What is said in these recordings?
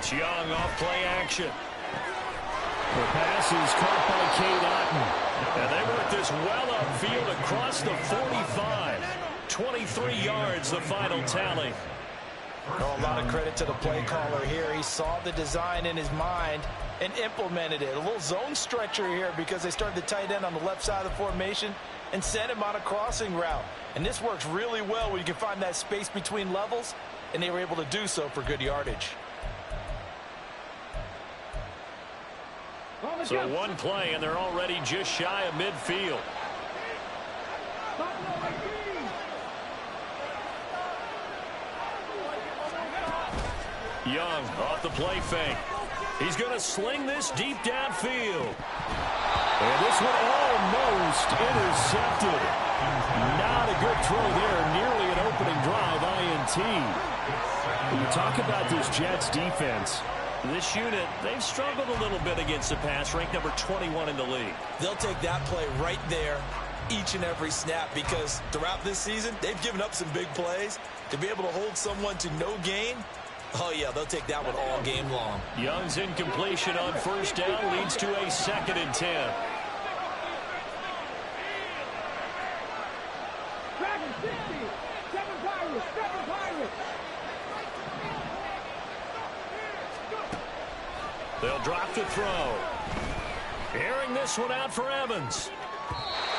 It's Young off play action. The pass is caught by Cade Otton. And they work this well upfield across the 45. 23 yards, the final tally. Well, a lot of credit to the play caller here. He saw the design in his mind and implemented it. A little zone stretcher here because they started the tight end on the left side of the formation and sent him on a crossing route. And this works really well when you can find that space between levels, and they were able to do so for good yardage. So one play, and they're already just shy of midfield. Young off the play fake. He's going to sling this deep downfield. And this one almost intercepted. Not a good throw there. Nearly an opening drive, INT. When you talk about this Jets defense, this unit, they've struggled a little bit against the pass, ranked number 21 in the league. They'll take that play right there each and every snap because throughout this season, they've given up some big plays. To be able to hold someone to no gain, oh, yeah, they'll take that one all game long. Young's incompletion on first down leads to a 2nd and 10. They'll drop the throw. Airing this one out for Evans.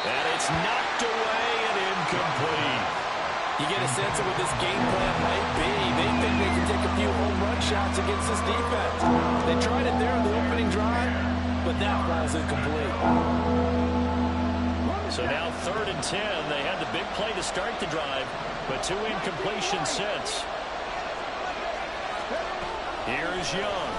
And it's knocked away and incomplete. You get a sense of what this game plan might be. They think they can take a few home run shots against this defense. They tried it there on the opening drive, but that ball's incomplete. So now 3rd and 10. They had the big play to start the drive, but 2 incompletions since. Here's Young.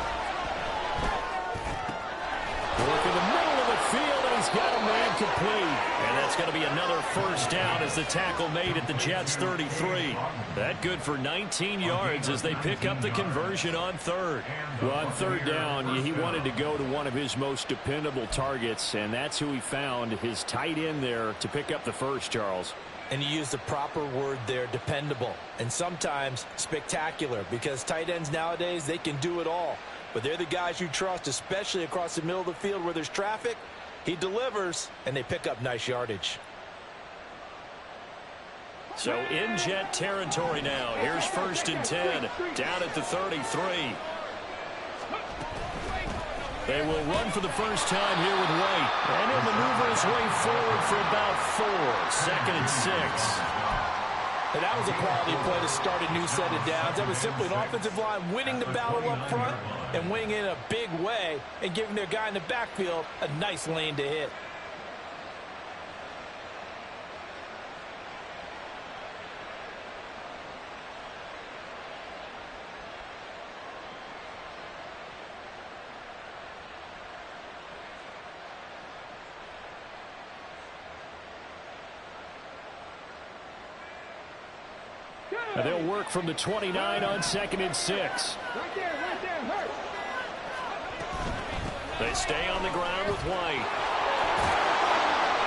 Work in the middle of the field, and he's got a man complete. And that's going to be another first down as the tackle made at the Jets' 33. That good for 19 yards as they pick up the conversion on 3rd. Well, on 3rd down, he wanted to go to one of his most dependable targets, and that's who he found, his tight end there, to pick up the first, Charles. And you use the proper word there, dependable, and sometimes spectacular, because tight ends nowadays, they can do it all. But they're the guys you trust, especially across the middle of the field where there's traffic. He delivers, and they pick up nice yardage. So in Jet territory now. Here's 1st and 10, down at the 33. They will run for the first time here with White. And he'll maneuver his way forward for about 4. 2nd and 6. And that was a quality play to start a new set of downs. That was simply an offensive line winning the battle up front and winning in a big way and giving their guy in the backfield a nice lane to hit. And they'll work from the 29 on 2nd and 6. Right there, hurt. They stay on the ground with White.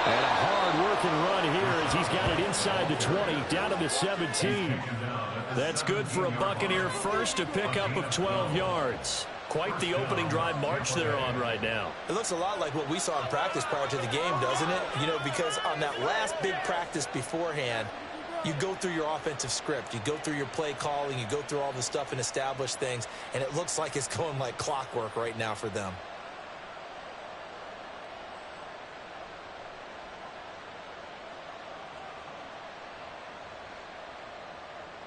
And a hard-working run here as he's got it inside the 20, down to the 17. That's good for a Buccaneer first, to pick up of 12 yards. Quite the opening drive march they're on right now. It looks a lot like what we saw in practice prior to the game, doesn't it? You know, because on that last big practice beforehand, you go through your offensive script, you go through your play calling, you go through all the stuff and establish things, and it looks like it's going like clockwork right now for them.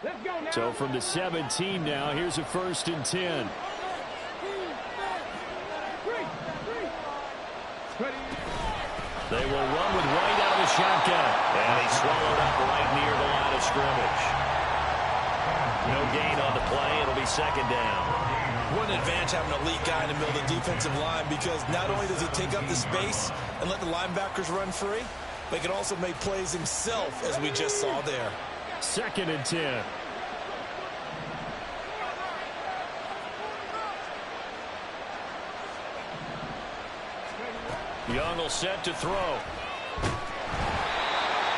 Let's go now. So from the 17 now, here's a 1st and 10. They will run with White out of the shotgun. And he swallowed up right near the line of scrimmage. No gain on the play. It'll be 2nd down. What an advantage having an elite guy in the middle of the defensive line, because not only does he take up the space and let the linebackers run free, but he can also make plays himself, as we just saw there. 2nd and 10. Young will set to throw.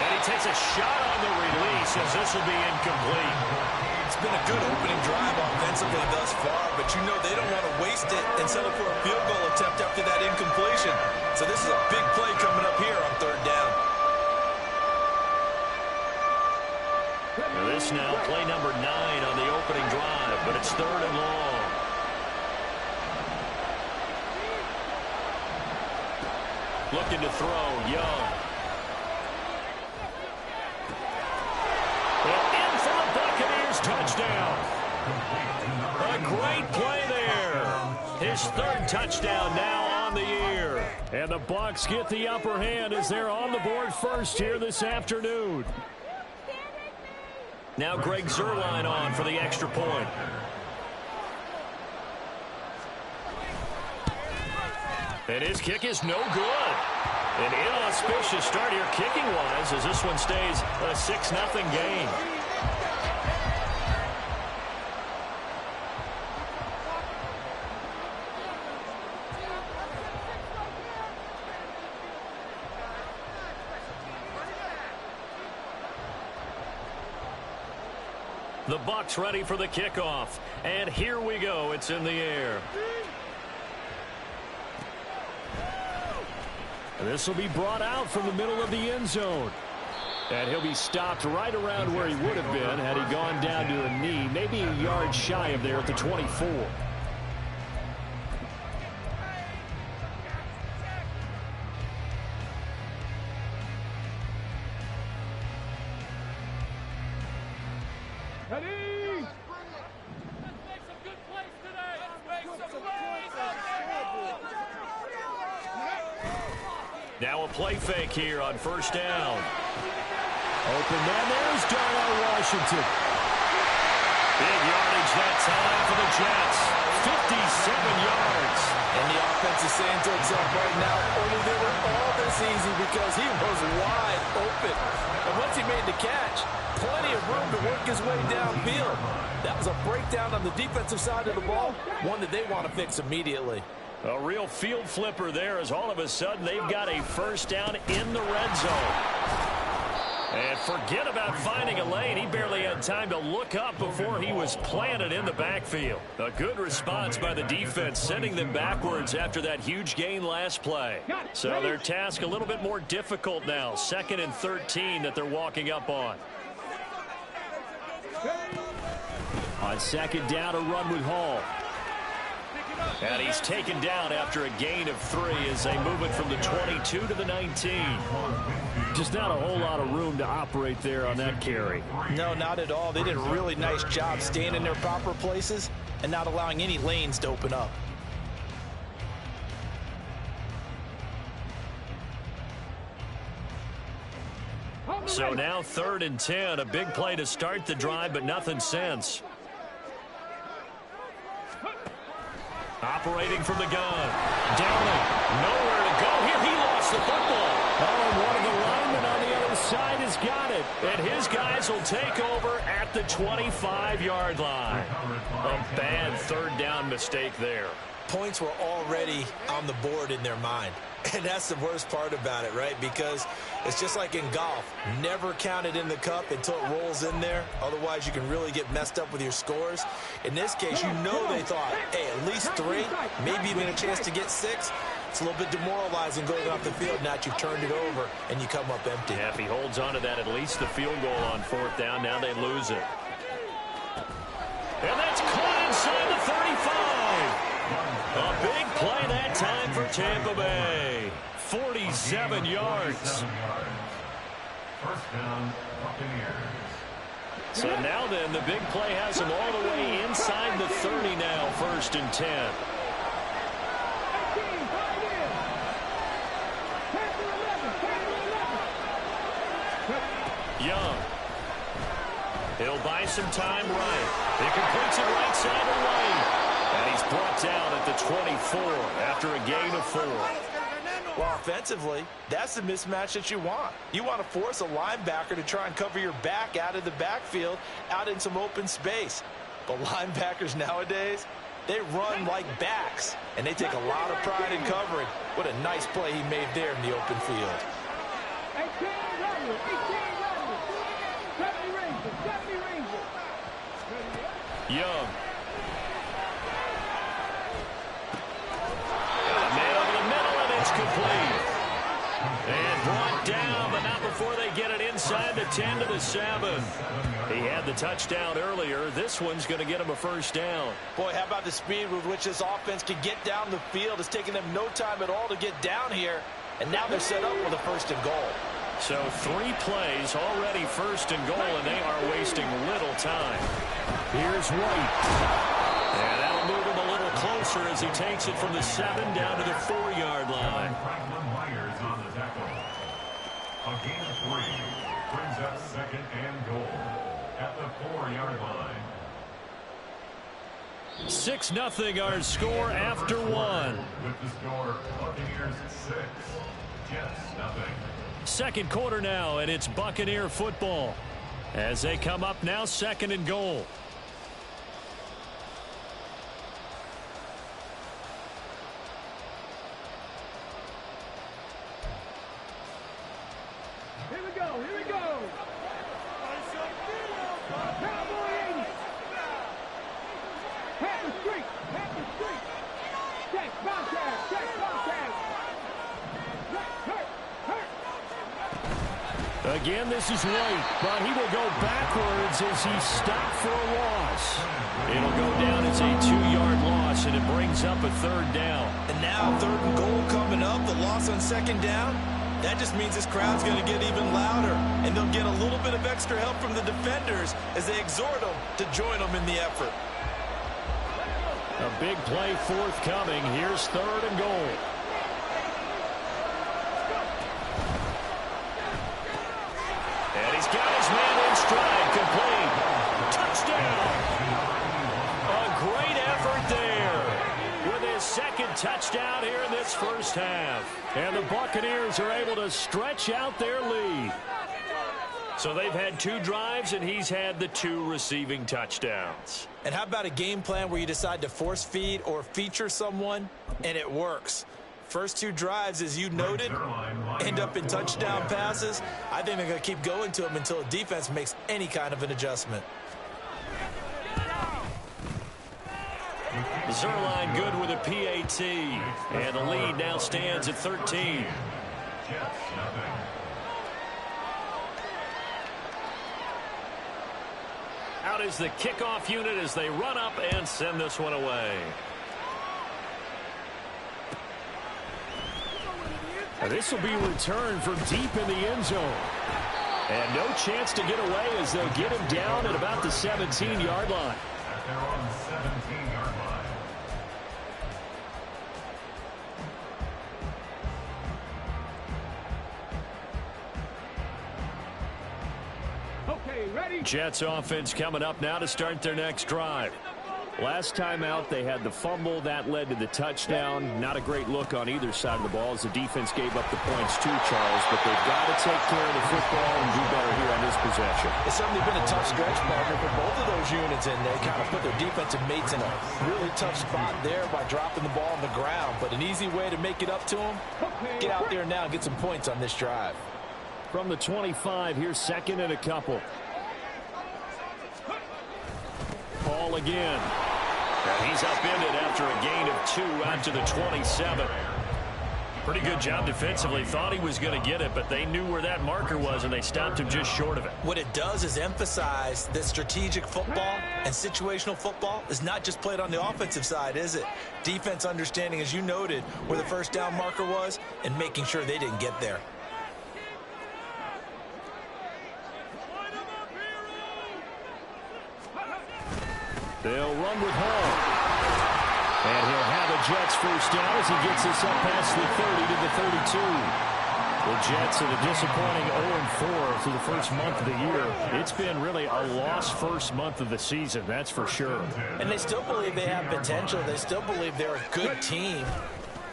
And he takes a shot on the release as this will be incomplete. It's been a good opening drive offensively thus far, but you know they don't want to waste it and settle for a field goal attempt after that incompletion. So this is a big play coming up here on third down. This now play number 9 on the opening drive, but it's third and long. Looking to throw, Young. And in for the Buccaneers touchdown. A great play there. His third touchdown now on the year. And the Bucs get the upper hand as they're on the board first here this afternoon. Now Greg Zuerlein on for the extra point. And his kick is no good. An inauspicious start here kicking-wise as this one stays a 6-0 game. The Bucs ready for the kickoff. And here we go. It's in the air. And this will be brought out from the middle of the end zone. And he'll be stopped right around where he would have been had he gone down to a knee, maybe a yard shy of there at the 24. Now a play fake here on first down. Open man, there's Darnell Washington. Big yardage that time for the Jets. 57 yards. And the offense is saying to itself right now, only they were all this easy because he was wide open. And once he made the catch, plenty of room to work his way downfield. That was a breakdown on the defensive side of the ball, one that they want to fix immediately. A real field flipper there as all of a sudden they've got a first down in the red zone. And forget about finding a lane. He barely had time to look up before he was planted in the backfield. A good response by the defense, sending them backwards after that huge gain last play. So their task a little bit more difficult now. 2nd and 13 that they're walking up on. On second down, a run with Hall. And he's taken down after a gain of 3 as they move it from the 22 to the 19. Just not a whole lot of room to operate there on that carry. No, not at all. They did a really nice job staying in their proper places and not allowing any lanes to open up. So now 3rd and 10, a big play to start the drive, but nothing since. Operating from the gun. Downing. Nowhere to go. Here he lost the football. Oh, and one of the linemen on the other side has got it. And his guys will take over at the 25-yard line. A bad 3rd down mistake there. Points were already on the board in their mind. And that's the worst part about it, right? Because it's just like in golf. Never count it in the cup until it rolls in there. Otherwise, you can really get messed up with your scores. In this case, you know they thought, hey, at least 3, maybe even a chance to get 6. It's a little bit demoralizing going off the field now that you've turned it over and you come up empty. Yeah, if he holds on to that, at least the field goal on 4th down. Now they lose it. And that's caught inside the 35. A big play that time for Tampa Bay. 47 yards. So now then, the big play has them all the way inside the 30 now, 1st and 10. Young. He'll buy some time right. He completes it right side of lane. And he's brought down at the 24 after a gain of 4. Well, offensively, that's the mismatch that you want. You want to force a linebacker to try and cover your back out of the backfield, out in some open space. But linebackers nowadays, they run like backs, and they take a lot of pride in covering. What a nice play he made there in the open field. Young. Man over the middle, and it's complete. And brought down, but not before they get it inside the 10 to the 7. He had the touchdown earlier. This one's going to get him a first down. Boy, how about the speed with which this offense can get down the field? It's taking them no time at all to get down here. And now they're set up with a first and goal. So 3 plays, already first and goal, and they are wasting little time. Here's White. And that'll move him a little closer as he takes it from the 7 down to the 4-yard line. A gain of 3 brings up second and goal at the 4-yard line. 6-0 our score after 1. With the score, Buccaneers 6, Jets 0. Second quarter now, and it's Buccaneer football as they come up now, second and goal. Here we go, here we go. Cowboy 80. Happy street, happy street. Check, contact, check, contact. Hurt, hurt. Again, this is White, but he will go backwards as he stopped for a loss. It'll go down as a 2-yard loss, and it brings up a 3rd down. And now 3rd and goal coming up. The loss on 2nd down. That just means this crowd's going to get even louder. And they'll get a little bit of extra help from the defenders as they exhort them to join them in the effort. A big play forthcoming. Here's 3rd and goal. And he's got his man in stride, complete. Touchdown! A great effort there with his 2nd touchdown here in this first half. And the Buccaneers are able to stretch out their lead. So they've had 2 drives, and he's had the 2 receiving touchdowns. And how about a game plan where you decide to force feed or feature someone, and it works? First 2 drives, as you noted, end up in touchdown passes. I think they're going to keep going to them until the defense makes any kind of an adjustment. Zerline good with a PAT. And the lead now stands at 13. Out is the kickoff unit as they run up and send this one away. This will be returned from deep in the end zone. And no chance to get away as they'll get him down at about the 17-yard line. They're on the 17-yard line. Okay, ready? Jets offense coming up now to start their next drive. Last time out, they had the fumble. That led to the touchdown. Not a great look on either side of the ball as the defense gave up the points too, Charles. But they've got to take care of the football and do better here on this possession. It's certainly been a tough stretch, partner, for both of those units, and they kind of put their defensive mates in a really tough spot there by dropping the ball on the ground. But an easy way to make it up to them, get out there now and get some points on this drive. From the 25, here's 2nd and a couple. Ball again. And he's upended after a gain of 2 out to the 27. Pretty good job defensively. Thought he was going to get it, but they knew where that marker was, and they stopped him just short of it. What it does is emphasize that strategic football and situational football is not just played on the offensive side, is it? Defense understanding, as you noted, where the first down marker was and making sure they didn't get there. They'll run with Hall. And he'll have a Jets first down as he gets this up past the 30 to the 32. The Jets in a disappointing 0-4 through the first month of the year. It's been really a lost first month of the season, that's for sure. And they still believe they have potential. They still believe they're a good team.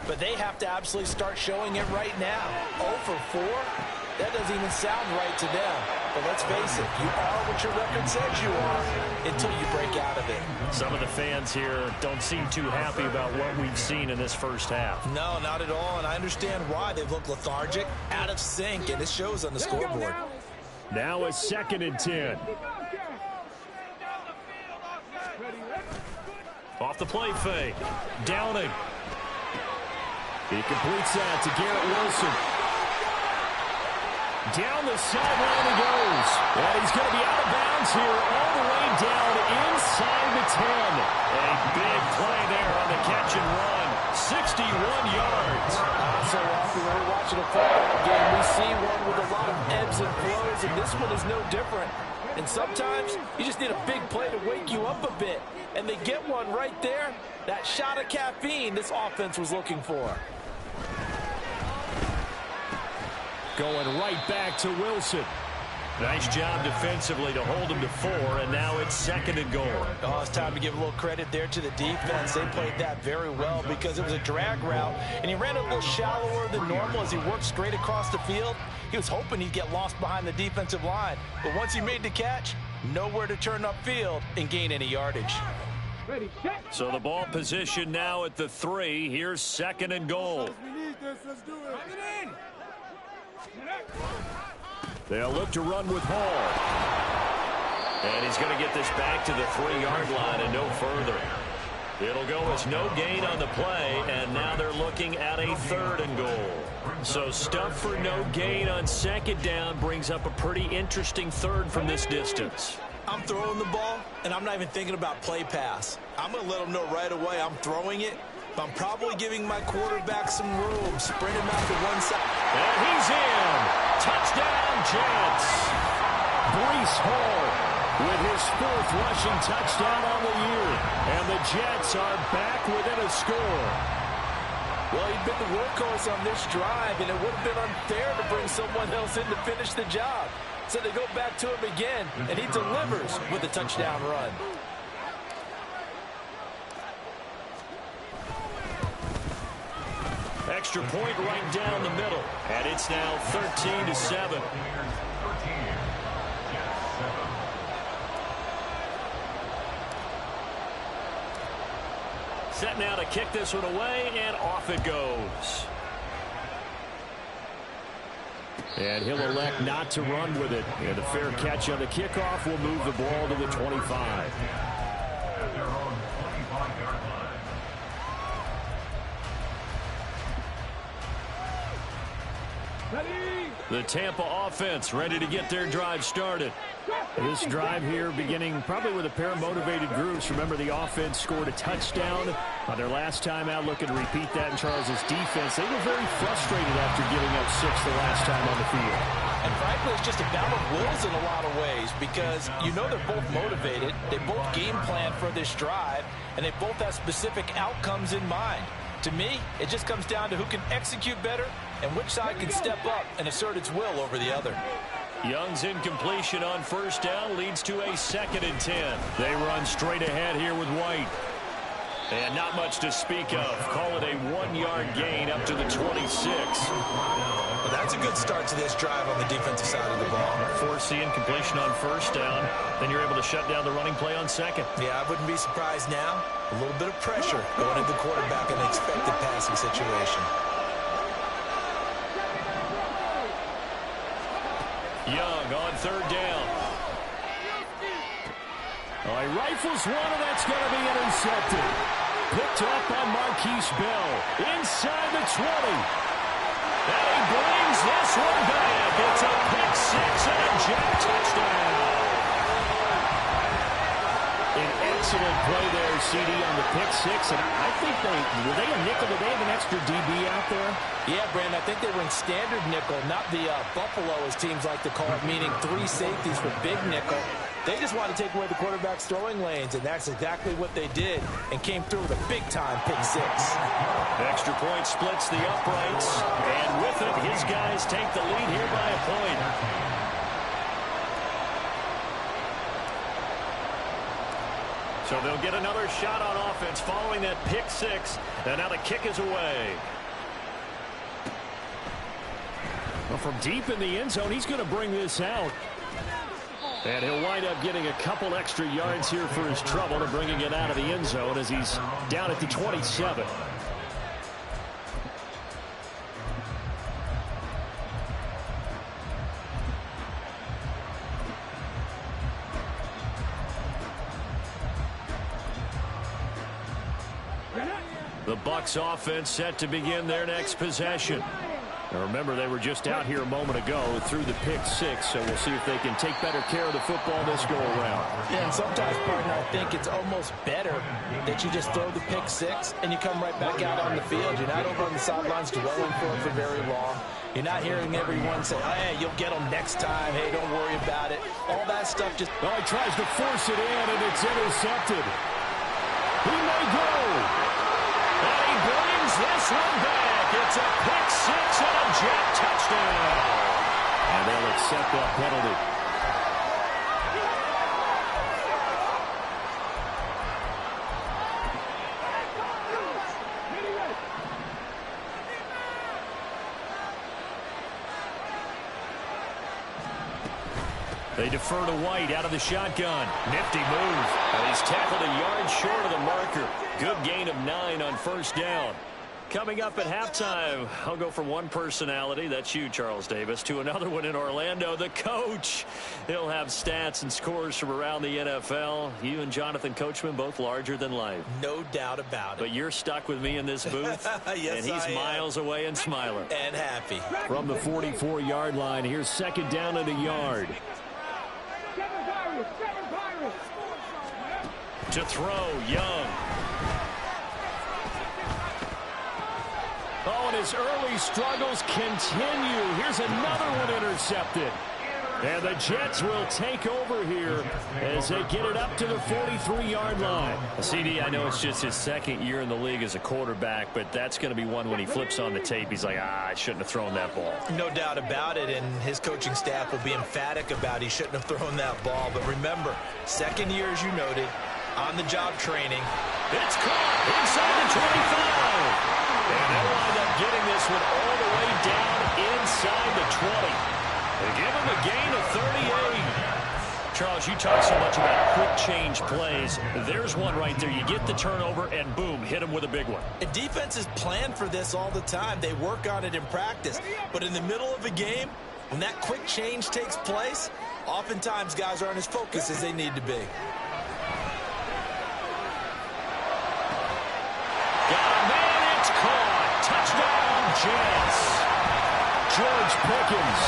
But they have to absolutely start showing it right now. 0-4? That doesn't even sound right to them. But let's face it, you are what your record says you are until you break out of it. Some of the fans here don't seem too happy about what we've seen in this first half. No, not at all, and I understand why. They look lethargic, out of sync, and it shows on the scoreboard. Now a 2nd and 10. Off the play fake. Downing. He completes that to Garrett Wilson. Down the sideline he goes. And he's going to be out of bounds here all the way down inside the 10. A big play there on the catch and run. 61 yards. So often when we're watching a football game, we see one with a lot of ebbs and flows, and this one is no different. And sometimes you just need a big play to wake you up a bit. And they get one right there. That shot of caffeine this offense was looking for. Going right back to Wilson. Nice job defensively to hold him to 4, and now it's 2nd and goal. Oh, it's time to give a little credit there to the defense. They played that very well because it was a drag route, and he ran a little shallower than normal as he worked straight across the field. He was hoping he'd get lost behind the defensive line, but once he made the catch, nowhere to turn upfield and gain any yardage. Ready, set. So the ball position now at the 3. Here's 2nd and goal. We need this. Let's do it. They'll look to run with Hall. And he's going to get this back to the 3-yard line and no further. It'll go as no gain on the play, and now they're looking at a 3rd and goal. So stuff for no gain on 2nd down brings up a pretty interesting 3rd from this distance. I'm throwing the ball, and I'm not even thinking about play pass. I'm going to let them know right away I'm throwing it, but I'm probably giving my quarterback some room, spread him out to one side. And he's in. Touchdown, Jets. Breece Hall with his 4th rushing touchdown on the year. And the Jets are back within a score. Well, he'd been the workhorse on this drive, and it would have been unfair to bring someone else in to finish the job. So they go back to him again, and he delivers with a touchdown run. Extra point right down the middle. And it's now 13-7. Set now to kick this one away, and off it goes. And he'll elect not to run with it. And a fair catch on the kickoff will move the ball to the 25. At their own 25-yard line. The Tampa offense ready to get their drive started. This drive here beginning probably with a pair of motivated groups. Remember, the offense scored a touchdown on their last time out, looking to repeat that in Charles' defense. They were very frustrated after giving up 6 the last time on the field. And frankly, it's just a battle of wills in a lot of ways because you know they're both motivated. They both game plan for this drive, and they both have specific outcomes in mind. To me, it just comes down to who can execute better and which side can step up and assert its will over the other. Young's incompletion on 1st down leads to a 2nd and 10. They run straight ahead here with White. And not much to speak of. Call it a 1-yard gain up to the 26. Well, that's a good start to this drive on the defensive side of the ball. Force the incompletion on 1st down. Then you're able to shut down the running play on 2nd. Yeah, I wouldn't be surprised now. A little bit of pressure going into the quarterback in an expected passing situation. Young on 3rd down. Oh, he rifles one, and that's going to be intercepted. Picked up by Marquise Bell inside the 20. And he brings this one back. It's a pick 6 and a Jet touchdown. An excellent play there, CD, on the pick 6. And I think were they a nickel? Did they have an extra DB out there? Yeah, Brandon, I think they were in standard nickel, not the Buffalo, as teams like to call it, meaning 3 safeties for big nickel. They just wanted to take away the quarterback's throwing lanes, and that's exactly what they did and came through with a big-time pick 6. Extra point splits the uprights, and with it, his guys take the lead here by a point. So they'll get another shot on offense following that pick 6, and now the kick is away. Well, from deep in the end zone, he's going to bring this out. And he'll wind up getting a couple extra yards here for his trouble and bringing it out of the end zone as he's down at the 27. The Bucs offense set to begin their next possession. Now remember, they were just out here a moment ago through the pick six, so we'll see if they can take better care of the football this go-around. Yeah, and sometimes, partner, I think it's almost better that you just throw the pick six and you come right back out on the field. You're not over on the sidelines dwelling for it for very long. You're not hearing everyone say, oh, hey, you'll get them next time. Hey, don't worry about it. All that stuff just... Oh, he tries to force it in, and it's intercepted. He may go. And he brings this one back. It's a pick six and a Jet touchdown. And they'll accept that penalty. They defer to White out of the shotgun. Nifty move. And he's tackled a yard short of the marker. Good gain of 9 on first down. Coming up at halftime, I'll go from one personality, that's you, Charles Davis, to another one in Orlando, the coach. He'll have stats and scores from around the NFL. You and Jonathan Coachman, both larger than life. No doubt about it. But you're stuck with me in this booth, yes, and he's miles away and smiling. And happy. From the 44-yard line, here's second down and a yard. To throw, Young. Oh, and his early struggles continue. Here's another one intercepted. And the Jets will take over here as they get it up to the 43-yard line. CD, I know it's just his second year in the league as a quarterback, but that's going to be one when he flips on the tape. He's like, I shouldn't have thrown that ball. No doubt about it, and his coaching staff will be emphatic about he shouldn't have thrown that ball. But remember, second year, as you noted, on-the-job training. It's caught inside the 25. And they'll wind up getting this one all the way down inside the 20. They give him a gain of 38. Charles, you talk so much about quick change plays. There's one right there. You get the turnover, and boom, hit him with a big one. And defenses plan for this all the time. They work on it in practice. But in the middle of a game, when that quick change takes place, oftentimes guys aren't as focused as they need to be. Touchdown, Jets. George Pickens,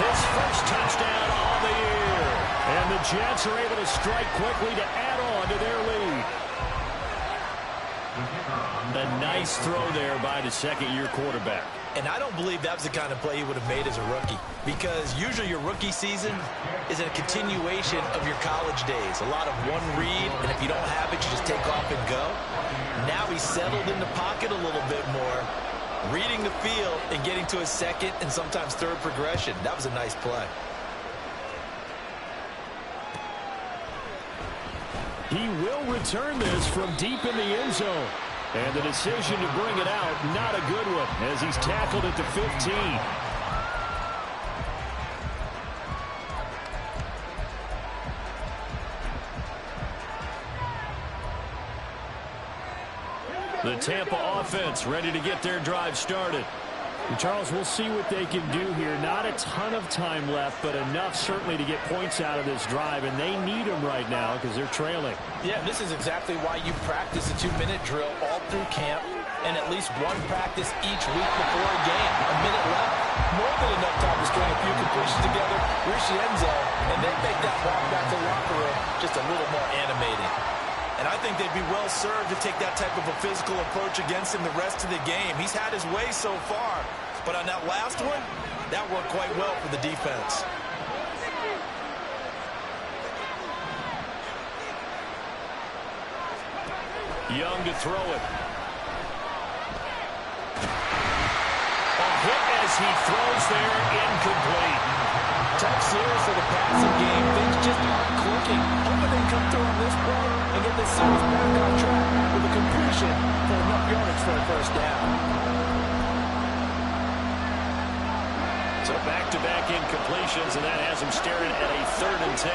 his first touchdown on the year. And the Jets are able to strike quickly to add on to their lead. A nice throw there by the second-year quarterback. And I don't believe that was the kind of play he would have made as a rookie, because usually your rookie season is a continuation of your college days. A lot of one read, and if you don't have it, you just take off and go. Now he's settled in the pocket a little bit more, reading the field and getting to his second and sometimes third progression. That was a nice play. He will return this from deep in the end zone. And the decision to bring it out, not a good one, as he's tackled at the 15. The Tampa offense ready to get their drive started. And Charles, we'll see what they can do here. Not a ton of time left, but enough certainly to get points out of this drive, and they need them right now because they're trailing. Yeah, this is exactly why you practice a 2-minute drill all through camp and at least one practice each week before a game. A minute left, more than enough time to string a few completions together, reach the end zone, and then make that walk back to the locker room just a little more animated. And I think they'd be well served to take that type of a physical approach against him the rest of the game. He's had his way so far, but on that last one, that worked quite well for the defense. Young to throw it. A hit as he throws there, incomplete. Tough series for the passing game. Things just aren't clicking. Hoping they come through on this play and get this series back on track with a completion for enough yardage for a first down. So back-to-back incompletions, and that has him staring at a 3rd and 10.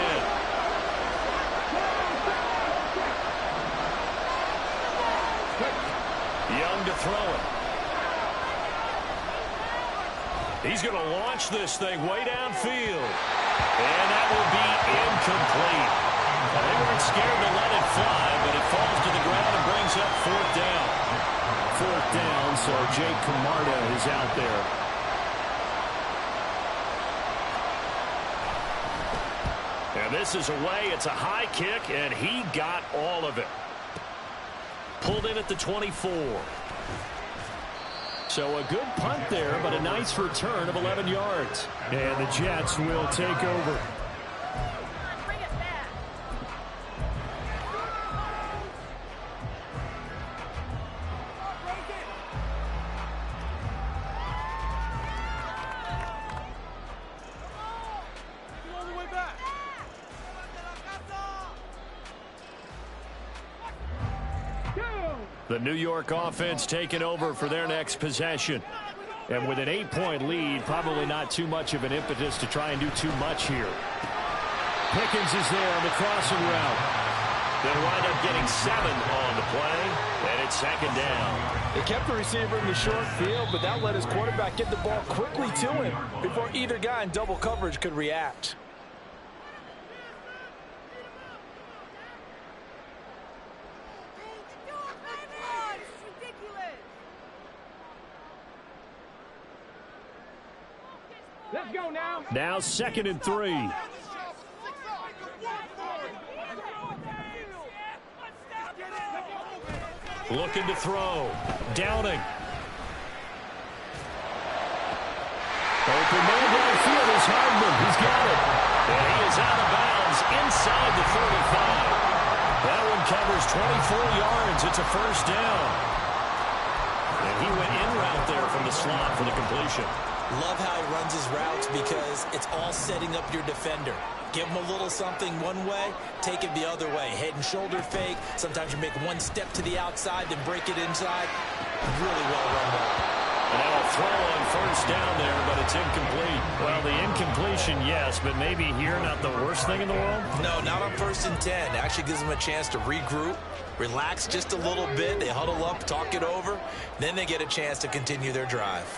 Young to throw it. He's going to launch this thing way downfield. And that will be incomplete. Well, they weren't scared to let it fly, but it falls to the ground and brings up 4th down. 4th down, so Jake Camarda is out there. And this is away. It's a high kick, and he got all of it. Pulled in at the 24. So a good punt there, but a nice return of 11 yards. And the Jets will take over. The New York offense taking over for their next possession. And with an 8-point lead, probably not too much of an impetus to try and do too much here. Pickens is there on the crossing route. They'll wind up getting 7 on the play, and it's 2nd down. They kept the receiver in the short field, but that let his quarterback get the ball quickly to him before either guy in double coverage could react. Let's go now. Now 2nd and 3. Looking to throw. Downing. Open man downfield is Hardman. He's got it. And he is out of bounds inside the 35. That one covers 24 yards. It's a 1st down. And he went in route there from the slot for the completion. Love how he runs his routes because it's all setting up your defender. Give him a little something one way, take it the other way. Head and shoulder fake. Sometimes you make one step to the outside, then break it inside. Really well run route. And now a throw on 1st down there, but it's incomplete. Well, the incompletion, yes, but maybe here not the worst thing in the world? No, not on 1st and 10. It actually gives them a chance to regroup, relax just a little bit. They huddle up, talk it over. Then they get a chance to continue their drive.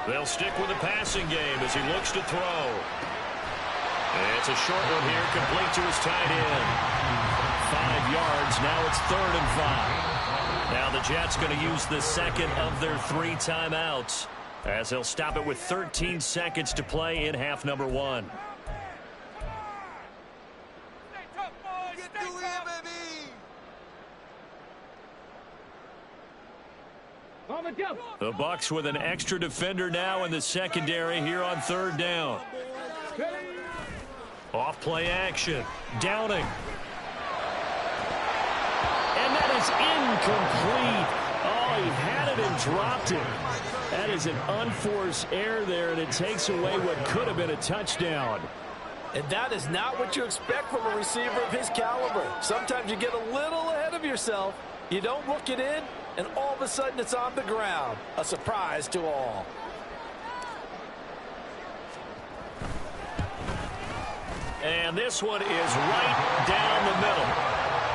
They'll stick with the passing game as he looks to throw. And it's a short one here, complete to his tight end. 5 yards, now it's 3rd and 5. Now the Jets going to use the 2nd of their 3 timeouts as they'll stop it with 13 seconds to play in half number 1. The Bucs with an extra defender now in the secondary here on 3rd down. Off play action. Downing. And that is incomplete. Oh, he had it and dropped it. That is an unforced error there, and it takes away what could have been a touchdown. And that is not what you expect from a receiver of his caliber. Sometimes you get a little ahead of yourself. You don't look it in, and all of a sudden it's on the ground. A surprise to all. And this one is right down the middle.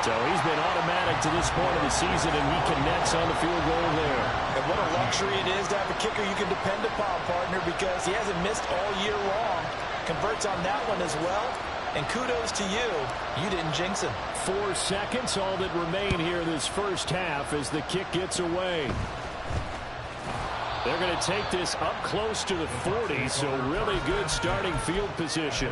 So he's been automatic to this point of the season, and he connects on the field goal there. And what a luxury it is to have a kicker you can depend upon, partner, because he hasn't missed all year long. Converts on that one as well. And kudos to you. You didn't jinx him. 4 seconds, all that remain here in this first half as the kick gets away. They're going to take this up close to the 40, so really good starting field position.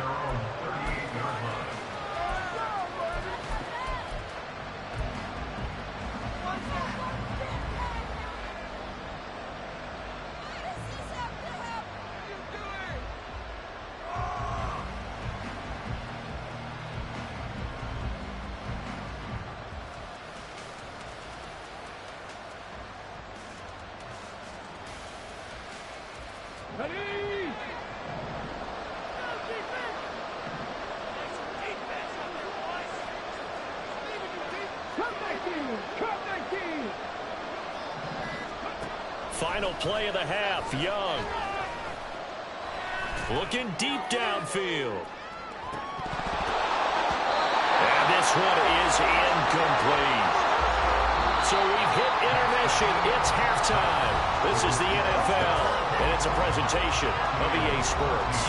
Final play of the half. Young Looking deep downfield. And this one is incomplete. So we've hit intermission. It's halftime. This is the NFL, and it's a presentation of EA Sports.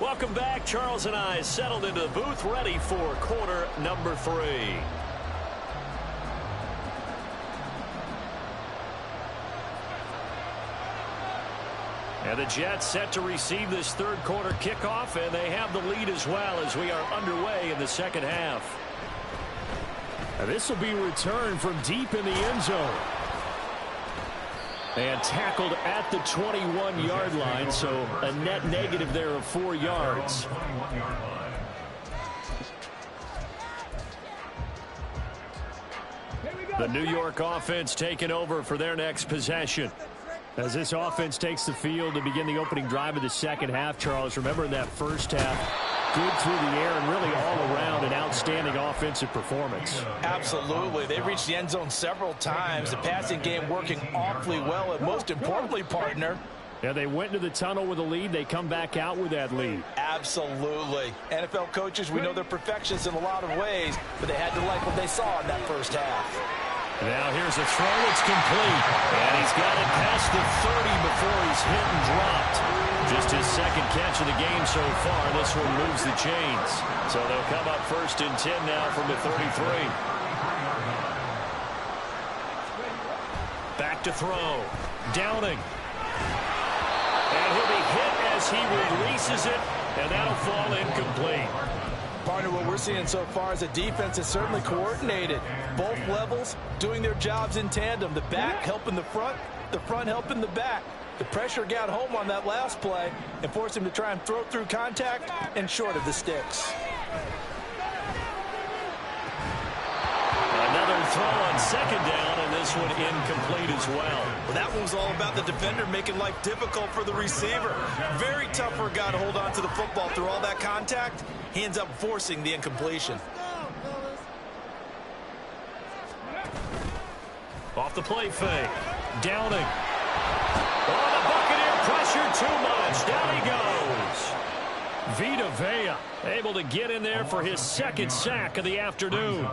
Welcome back. Charles and I settled into the booth, ready for quarter number 3. And the Jets set to receive this third quarter kickoff, and they have the lead as well as we are underway in the second half. And this will be returned from deep in the end zone. And tackled at the 21-yard line, so a net negative there of 4 yards. The New York offense taking over for their next possession. As this offense takes the field to begin the opening drive of the second half, Charles, remember in that first half, good through the air and really all around an outstanding offensive performance. Absolutely. They reached the end zone several times. The passing game working awfully well, and most importantly, partner, yeah, they went into the tunnel with a lead. They come back out with that lead. Absolutely. NFL coaches, we know they're perfectionists in a lot of ways, but they had to like what they saw in that first half. Now here's a throw. It's complete. And he's got it past the 30 before he's hit and dropped. Just his second catch of the game so far. This one moves the chains. So they'll come up 1st and 10 now from the 33. Back to throw. Downing. And he'll be hit as he releases it. And that'll fall incomplete. Partner, what we're seeing so far is a defense that's certainly coordinated. Both levels doing their jobs in tandem. The back helping the front helping the back. The pressure got home on that last play and forced him to try and throw through contact and short of the sticks. Another throw on second down, and this one incomplete as well. Well, that one was all about the defender making life difficult for the receiver. Very tough for a guy to hold on to the football through all that contact. He ends up forcing the incompletion. Off the play fake. Downing. Oh, the Buccaneer pressure too much. Down he goes. Vita Vea able to get in there for his second sack of the afternoon.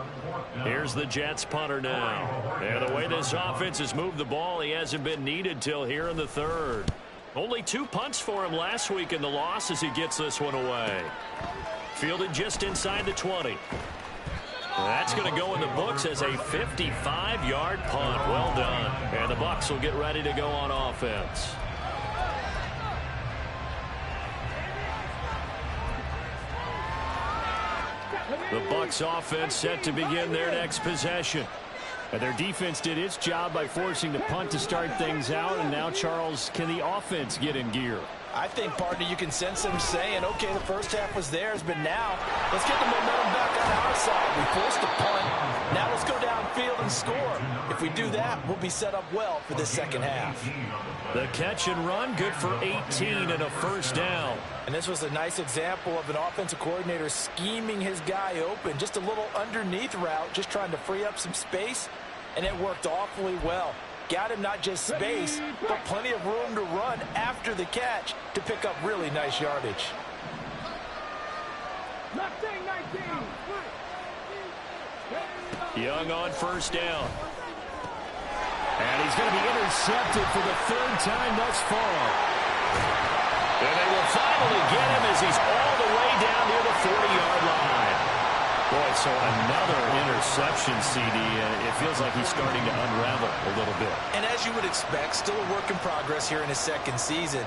Here's the Jets punter now. And the way this offense has moved the ball, he hasn't been needed till here in the third. Only 2 punts for him last week in the loss as he gets this one away. Fielded just inside the 20. That's going to go in the books as a 55-yard punt. Well done. And the Bucs will get ready to go on offense. The Bucs offense set to begin their next possession. And their defense did its job by forcing the punt to start things out. And now, Charles, can the offense get in gear? I think, partner, you can sense them saying, okay, the first half was theirs, but now let's get the momentum back on our side. We forced a punt. Now let's go downfield and score. If we do that, we'll be set up well for this second half. The catch and run, good for 18 and a first down. And this was a nice example of an offensive coordinator scheming his guy open. Just a little underneath route, just trying to free up some space, and it worked awfully well. Got him not just space, but plenty of room to run after the catch to pick up really nice yardage. Young on first down. And he's going to be intercepted for the third time thus far. And they will finally get him as he's all the way down near the 40-yard line. Boy, so another interception, CD, and it feels like he's starting to unravel a little bit. And as you would expect, still a work in progress here in his second season.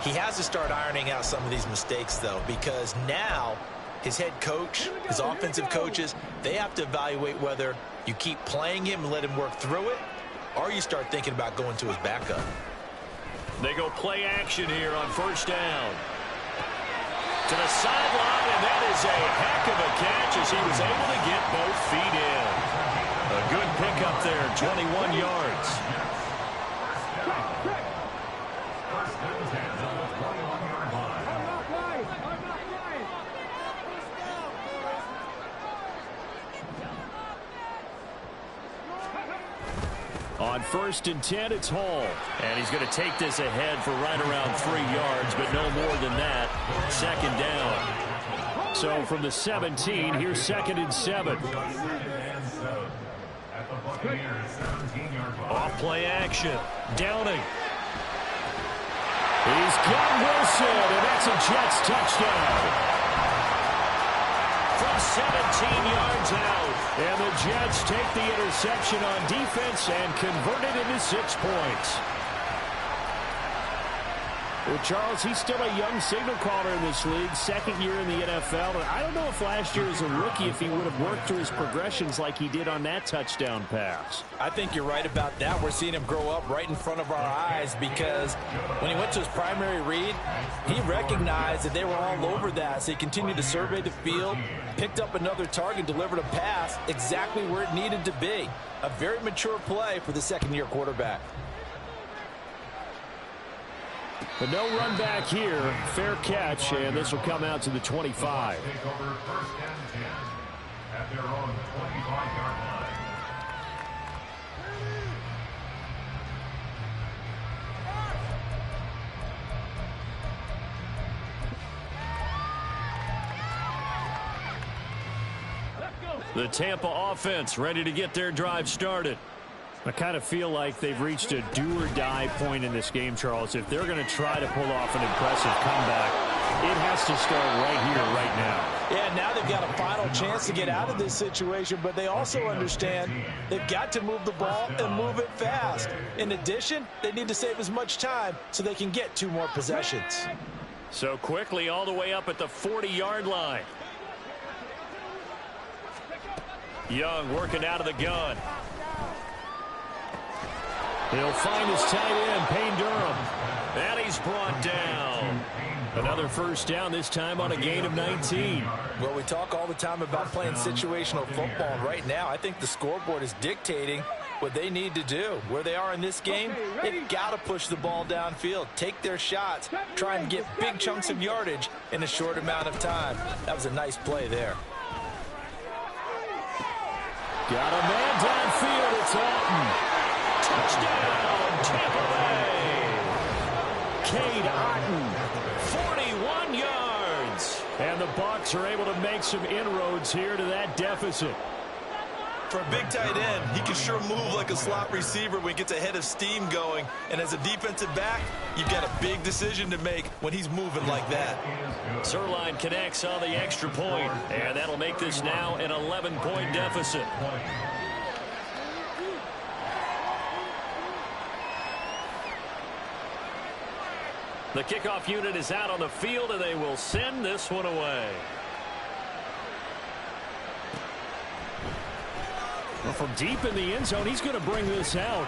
He has to start ironing out some of these mistakes, though, because now his head coach, his offensive coaches, they have to evaluate whether you keep playing him and let him work through it, or you start thinking about going to his backup. They go play action here on first down. To the sideline, and that is a heck of a catch as he was able to get both feet in. A good pickup there, 21 yards. On 1st and 10, it's Hall. And he's going to take this ahead for right around 3 yards, but no more than that. 2nd down. So from the 17, here's 2nd and 7. Off play action. Downing. He's got Wilson, and that's a Jets touchdown. From 17 yards out. And the Jets take the interception on defense and convert it into 6 points. Well, Charles, he's still a young signal caller in this league, 2nd year in the NFL. And I don't know if last year as a rookie, if he would have worked through his progressions like he did on that touchdown pass. I think you're right about that. We're seeing him grow up right in front of our eyes because when he went to his primary read, he recognized that they were all over that. So he continued to survey the field, picked up another target, delivered a pass exactly where it needed to be. A very mature play for the 2nd-year quarterback. But no run back here. Fair catch, and this will come out to the 25. Take over 1st and 10 at their own 25-yard line. The Tampa offense ready to get their drive started. I kind of feel like they've reached a do-or-die point in this game, Charles. If they're going to try to pull off an impressive comeback, it has to start right here, right now. Yeah, now they've got a final chance to get out of this situation, but they also understand they've got to move the ball and move it fast. In addition, they need to save as much time so they can get 2 more possessions. So quickly all the way up at the 40-yard line. Young working out of the gun. He'll find his tight end, Payne Durham. And he's brought down. Another 1st down, this time on a gain of 19. Well, we talk all the time about playing situational football. Right now, I think the scoreboard is dictating what they need to do. Where they are in this game, they've got to push the ball downfield, take their shots, try and get big chunks of yardage in a short amount of time. That was a nice play there. Got a man downfield. It's Alton. Touchdown, Tampa Bay. Cade Otton, 41 yards. And the Bucs are able to make some inroads here to that deficit. For a big tight end, he can sure move like a slot receiver when he gets a head of steam going. And as a defensive back, you've got a big decision to make when he's moving like that. Zerline connects on the extra point, and that'll make this now an 11-point deficit. The kickoff unit is out on the field, and they will send this one away. Well, from deep in the end zone, he's going to bring this out.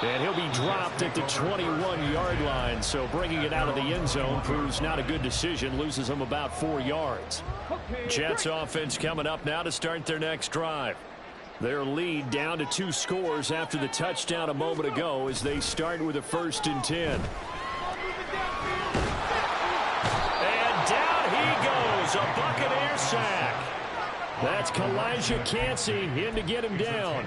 And he'll be dropped at the 21-yard line. So bringing it out of the end zone proves not a good decision. Loses them about 4 yards. Jets offense coming up now to start their next drive. Their lead down to 2 scores after the touchdown a moment ago as they start with a 1st and 10. And down he goes. A Buccaneer sack. That's Kalijah Cansey in to get him down.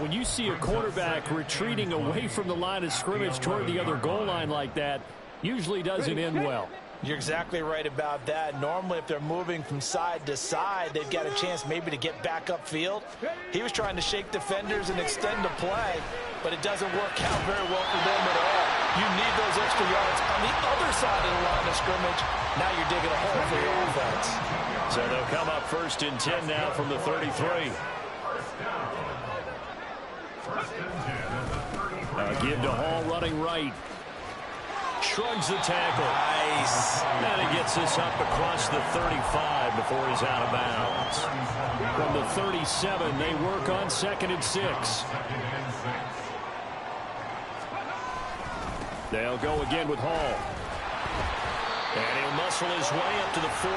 When you see a quarterback retreating away from the line of scrimmage toward the other goal line like that, usually doesn't end well. You're exactly right about that. Normally, if they're moving from side to side, they've got a chance maybe to get back upfield. He was trying to shake defenders and extend the play, but it doesn't work out very well for them at all. You need those extra yards on the other side of the line of scrimmage. Now you're digging a hole for your offense. So they'll come up 1st and 10 now from the 33. Give to Hall running right. Shrugs the tackle. Nice. And he gets this up across the 35 before he's out of bounds. From the 37, they work on 2nd and 6. They'll go again with Hall. And he'll muscle his way up to the 43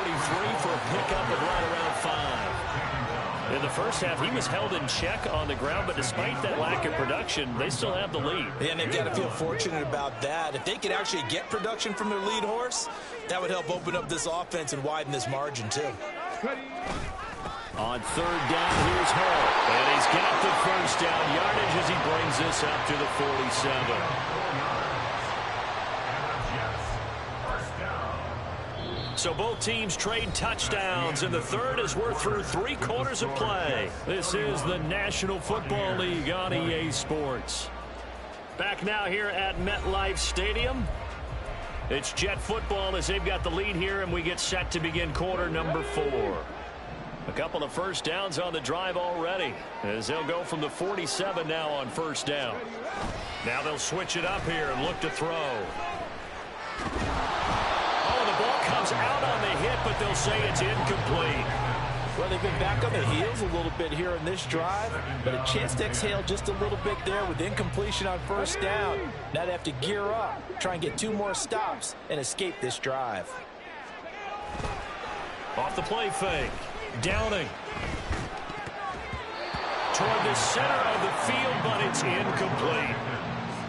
for a pickup of right around 5. In the first half, he was held in check on the ground, but despite that lack of production, they still have the lead. And they've got to feel fortunate about that. If they could actually get production from their lead horse, that would help open up this offense and widen this margin too. On third down, here's Hull. And he's got the first down yardage as he brings this up to the 47. So both teams trade touchdowns in the third as we're through 3 quarters of play. This is the National Football League on EA Sports. Back now here at MetLife Stadium. It's Jet football as they've got the lead here, and we get set to begin quarter number 4. A couple of first downs on the drive already as they'll go from the 47 now on first down. Now they'll switch it up here and look to throw. Oh, the ball comes out on the hit, but they'll say it's incomplete. Well, they've been back on the heels a little bit here in this drive, but a chance to exhale just a little bit there with incompletion on first down. Now they have to gear up, try and get 2 more stops, and escape this drive. Off the play fake. Downing. Toward the center of the field, but it's incomplete.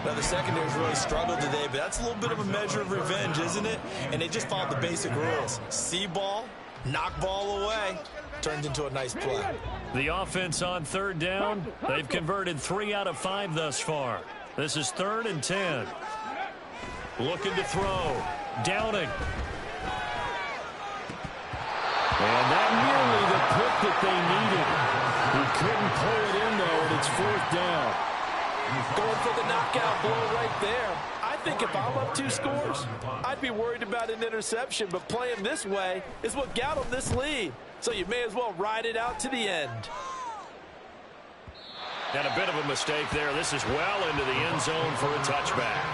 Now, the secondary's really struggled today, but that's a little bit of a measure of revenge, isn't it? And they just followed the basic rules. See ball, knock ball away. Turned into a nice play. The offense on third down, they've converted 3 out of 5 thus far. This is 3rd and 10. Looking to throw. Downing. And that nearly the pick that they needed. He couldn't pull it in, though, and it's 4th down. Going for the knockout blow right there. I think if I'm up 2 scores, I'd be worried about an interception, but playing this way is what got them this lead. So you may as well ride it out to the end. And a bit of a mistake there. This is well into the end zone for a touchback.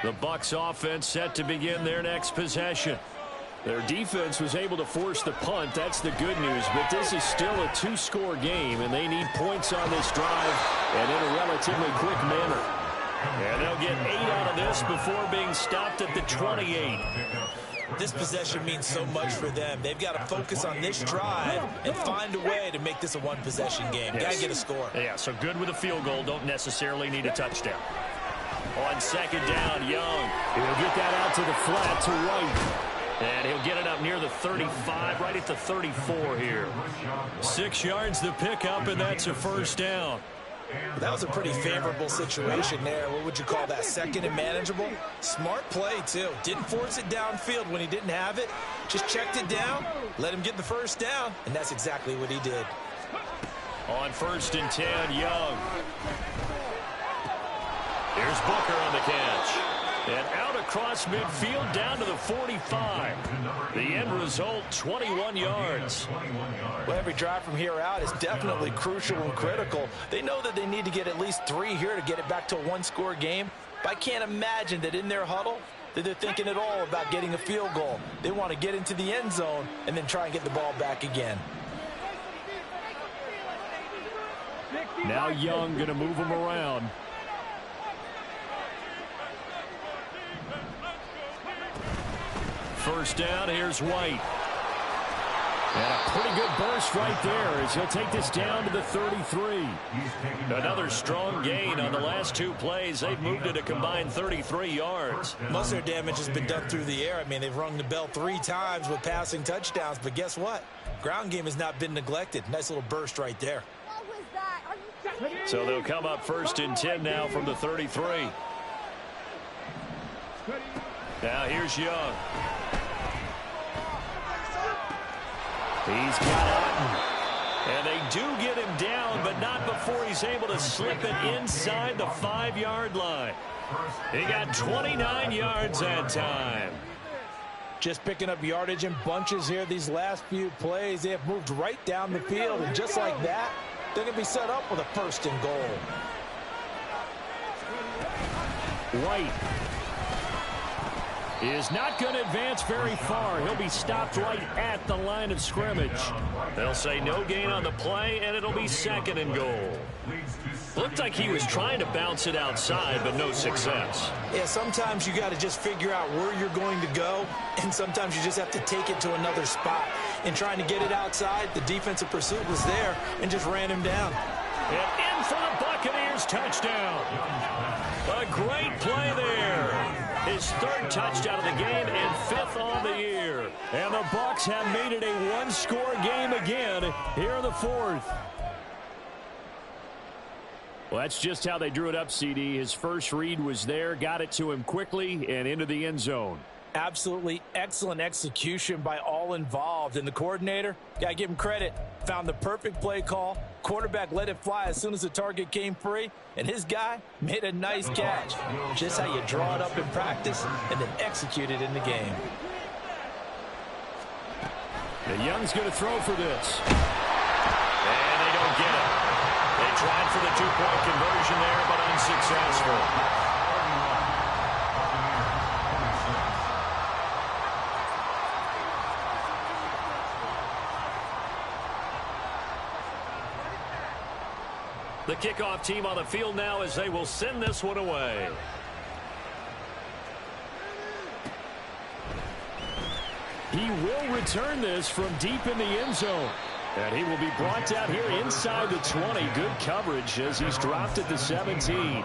The Bucs offense set to begin their next possession. Their defense was able to force the punt. That's the good news. But this is still a 2-score game, and they need points on this drive and in a relatively quick manner. And they'll get 8 out of this before being stopped at the 28. This possession means so much for them. They've got to focus on this drive and find a way to make this a 1-possession game. Yes. Got to get a score. Yeah, so good with a field goal. Don't necessarily need a touchdown. On second down, Young. He'll get that out to the flat to White. And he'll get it up near the 35, right at the 34 here. 6 yards to pick up, and that's a first down. That was a pretty favorable situation there. What would you call that? 2nd and manageable? Smart play, too. Didn't force it downfield when he didn't have it. Just checked it down, let him get the first down, and that's exactly what he did. On 1st and 10, Young. Here's Booker on the catch. And out across midfield down to the 45. The end result, 21 yards. Well, every drive from here out is definitely crucial and critical. They know that they need to get at least 3 here to get it back to a 1-score game. But I can't imagine that in their huddle that they're thinking at all about getting a field goal. They want to get into the end zone and then try and get the ball back again. Now Young going to move him around. First down, here's White. And a pretty good burst right there as he'll take this down to the 33. Another strong gain on the last 2 plays. They've moved it a combined 33 yards. Most of their damage has been done through the air. I mean, they've rung the bell 3 times with passing touchdowns. But guess what? Ground game has not been neglected. Nice little burst right there. So they'll come up 1st and 10 now from the 33. Now here's Young. He's got Otten. And they do get him down, but not before he's able to slip it inside the 5-yard line. He got 29 yards that time. Just picking up yardage in bunches here these last few plays. They have moved right down the field, and just like that, they're going to be set up with a 1st and goal. White. is not going to advance very far. He'll be stopped right at the line of scrimmage. They'll say no gain on the play, and it'll be second and goal. Looked like he was trying to bounce it outside, but no success. Yeah, sometimes you got to just figure out where you're going to go, and sometimes you just have to take it to another spot. In trying to get it outside, the defensive pursuit was there and just ran him down. And in for the Buccaneers touchdown. A great play there. His third touchdown of the game and fifth on the year. And the Bucs have made it a one-score game again here in the fourth. Well, that's just how they drew it up, CD. His first read was there, got it to him quickly, and into the end zone. Absolutely excellent execution by all involved. And the coordinator, got to give him credit, found the perfect play call. Quarterback let it fly as soon as the target came free, and his guy made a nice catch. Just how you draw it up in practice and then execute it in the game. The Young's going to throw for this. And they don't get it. They tried for the two-point conversion there, but unsuccessful. The kickoff team on the field now as they will send this one away. He will return this from deep in the end zone. And he will be brought down here inside the 20. Good coverage as he's dropped at the 17.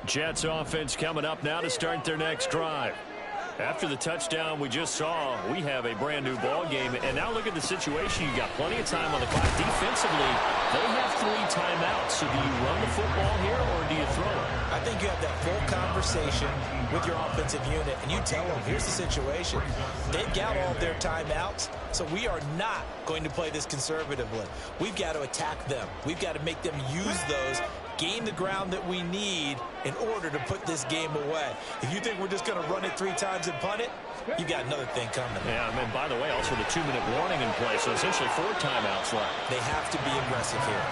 Jets offense coming up now to start their next drive. After the touchdown we just saw, we have a brand new ball game. And now look at the situation. You got plenty of time on the clock. Defensively, they have 3 timeouts. So do you run the football here or do you throw it? I think you have that full conversation with your offensive unit, and you tell them, here's the situation. They've got all of their timeouts, so we are not going to play this conservatively. We've got to attack them. We've got to make them use those, gain the ground that we need in order to put this game away. If you think we're just going to run it 3 times and punt it, you've got another thing coming. Yeah, and by the way, also the 2-minute warning in play, so essentially 4 timeouts left. They have to be aggressive here.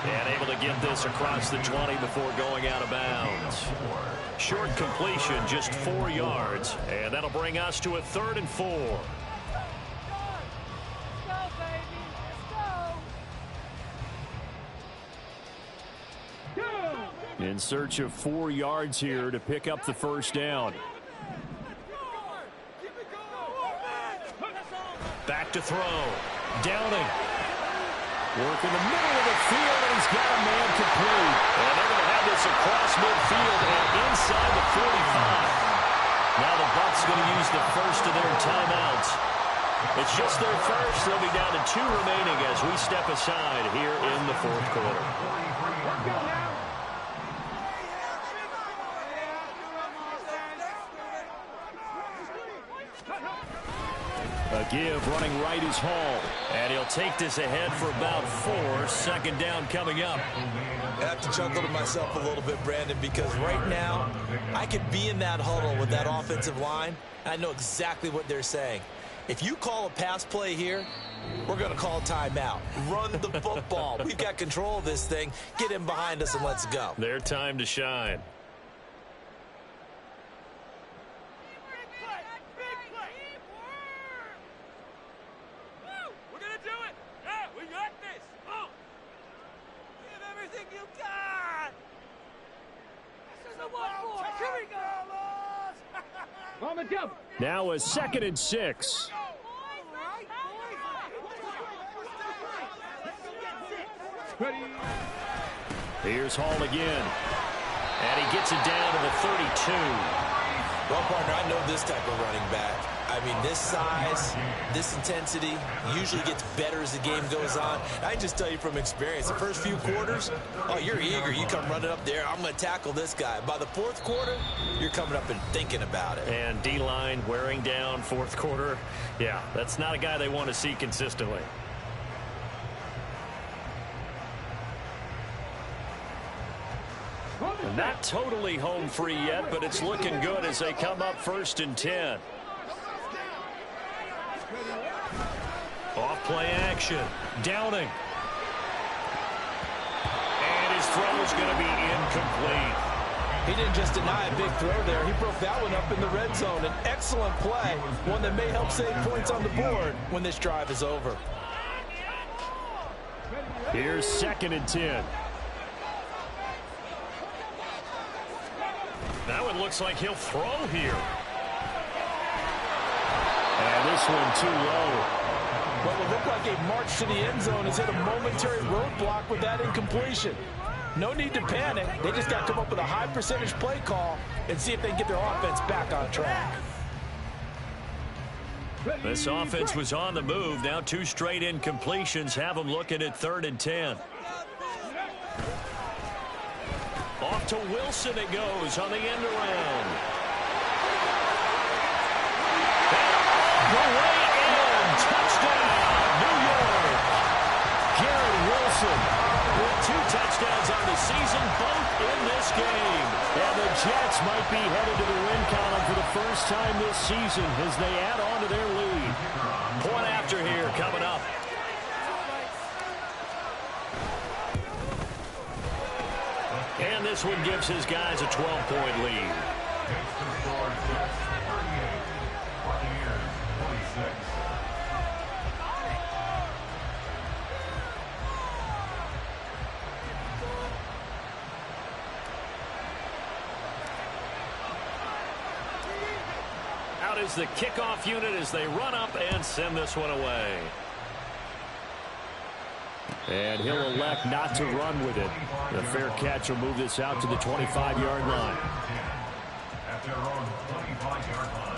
And able to get this across the 20 before going out of bounds. Short completion, just 4 yards. And that'll bring us to a 3rd and 4. In search of 4 yards here to pick up the first down. Back to throw. Downing. Work in the middle of the field, and he's got a man complete. And they're going to have this across midfield and inside the 45. Now the Bucs going to use the first of their timeouts. It's just their first. They'll be down to 2 remaining as we step aside here in the 4th quarter. Let's go now. A give running right is Hall. And he'll take this ahead for about 4. 2nd down coming up. I have to chuckle to myself a little bit, Brandon, because right now I could be in that huddle with that offensive line. I know exactly what they're saying. If you call a pass play here, we're going to call timeout. Run the football. We've got control of this thing. Get him behind us and let's go. Their time to shine. Now a 2nd and 6. Here's Hall again. And he gets it down to the 32. Well, partner, I know this type of running back. I mean, this size, this intensity usually gets better as the game goes on. I just tell you from experience, the first few quarters, oh, you're eager. You come running up there, I'm going to tackle this guy. By the 4th quarter, you're coming up and thinking about it. And D-line wearing down 4th quarter. Yeah, that's not a guy they want to see consistently. Not totally home free yet, but it's looking good as they come up 1st and 10. Play action. Downing. And his throw is going to be incomplete. He didn't just deny a big throw there. He broke that one up in the red zone. An excellent play, one that may help save points on the board when this drive is over. Here's 2nd and 10. That one looks like he'll throw here. And this one too low. What will look like a march to the end zone has hit a momentary roadblock with that incompletion. No need to panic. They just got to come up with a high percentage play call and see if they can get their offense back on track. This offense was on the move. Now 2 straight incompletions have them looking at 3rd and 10. Off to Wilson it goes on the end around. And all the way in. Touchdown, New York. Garrett Wilson with 2 touchdowns on the season, both in this game. And the Jets might be headed to the win column for the first time this season as they add on to their lead. Point after here coming up. And this one gives his guys a 12-point lead. Out is the kickoff unit as they run up and send this one away. And he'll elect not to run with it. The fair catch will move this out to the 25-yard line. At their own 25-yard line.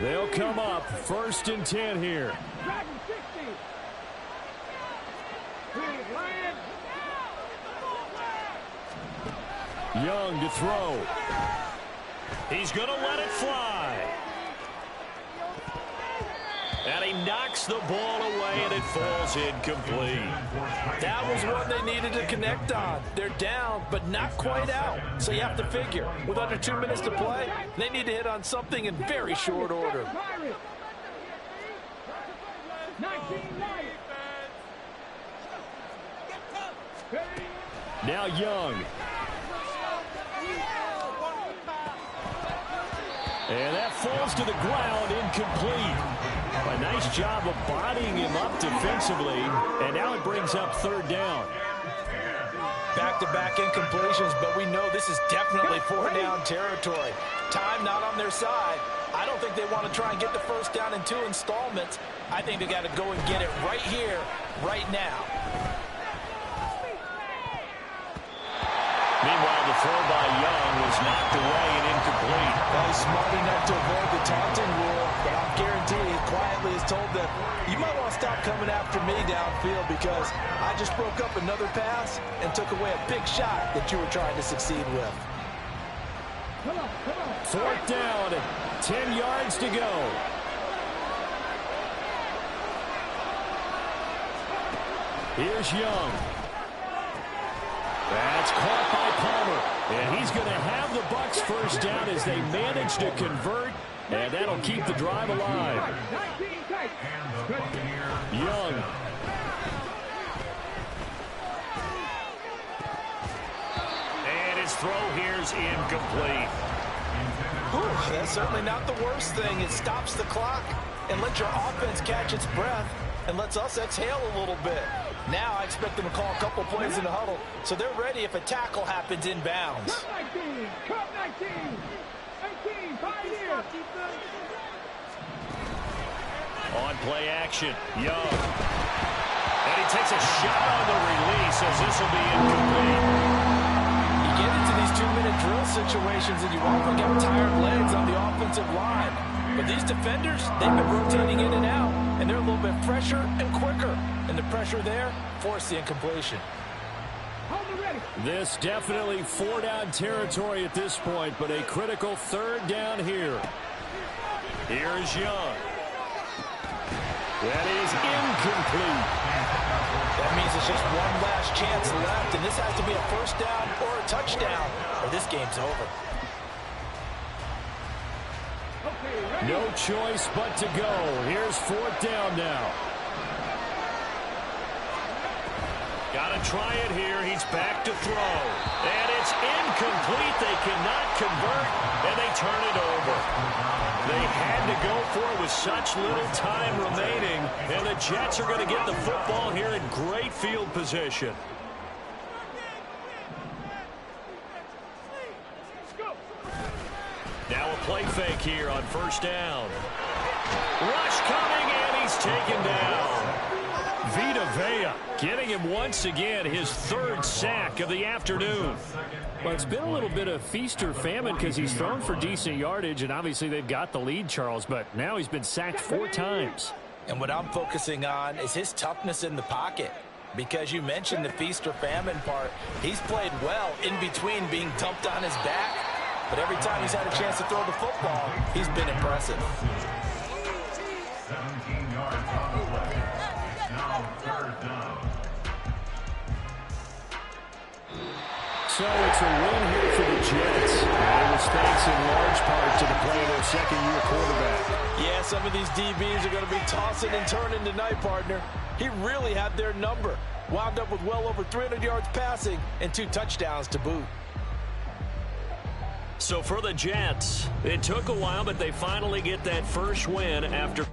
They'll come up 1st and 10 here. Young to throw. He's going to let it fly. And he knocks the ball away, and it falls incomplete. That was one they needed to connect on. They're down, but not quite out. So you have to figure, with under 2 minutes to play, they need to hit on something in very short order. Now Young. And that falls to the ground, incomplete. A nice job of bodying him up defensively, and now it brings up 3rd down. Back-to-back incompletions, but we know this is definitely 4-down territory. Time not on their side. I don't think they want to try and get the 1st down in 2 installments. I think they got to go and get it right here, right now. Meanwhile, the throw by Young was knocked away and incomplete. Well, he's smart enough to avoid the taunting rule, but I'll guarantee he quietly has told them, you might want to stop coming after me downfield because I just broke up another pass and took away a big shot that you were trying to succeed with. 4th down, 10 yards to go. Here's Young. That's caught by Palmer. And he's going to have the Bucs 1st down as they manage to convert. And that'll keep the drive alive. Young. And his throw here's incomplete. Whew, that's certainly not the worst thing. It stops the clock and lets your offense catch its breath and lets us exhale a little bit. Now I expect them to call a couple plays in the huddle, so they're ready if a tackle happens inbounds. On play action, Young. And he takes a shot on the release as this will be incomplete. You get into these 2-minute drill situations and you often got tired legs on the offensive line. But these defenders, they've been rotating in and out, and they're a little bit fresher and quicker. And the pressure there forced the incompletion. This definitely 4-down territory at this point, but a critical 3rd down here. Here's Young. That is incomplete. That means it's just one last chance left, and this has to be a first down or a touchdown, or this game's over. No choice but to go. Here's fourth down now. Got to try it here. He's back to throw. And it's incomplete. They cannot convert, and they turn it over. They had to go for it with such little time remaining, and the Jets are going to get the football here in great field position. Now a play fake here on first down. Rush coming, and he's taken down. Vita Vea getting him once again his third sack of the afternoon. Well, it's been a little bit of feast or famine because he's thrown for decent yardage, and obviously they've got the lead, Charles, but now he's been sacked 4 times. And what I'm focusing on is his toughness in the pocket. Because you mentioned the feast or famine part, he's played well in between being dumped on his back. But every time he's had a chance to throw the football, he's been impressive. 17 yards on the play. Now third down. So it's a win here for the Jets. And it was thanks in large part to the play of their second-year quarterback. Yeah, some of these DBs are going to be tossing and turning tonight, partner. He really had their number. Wound up with well over 300 yards passing and 2 touchdowns to boot. So for the Jets, it took a while, but they finally get that first win after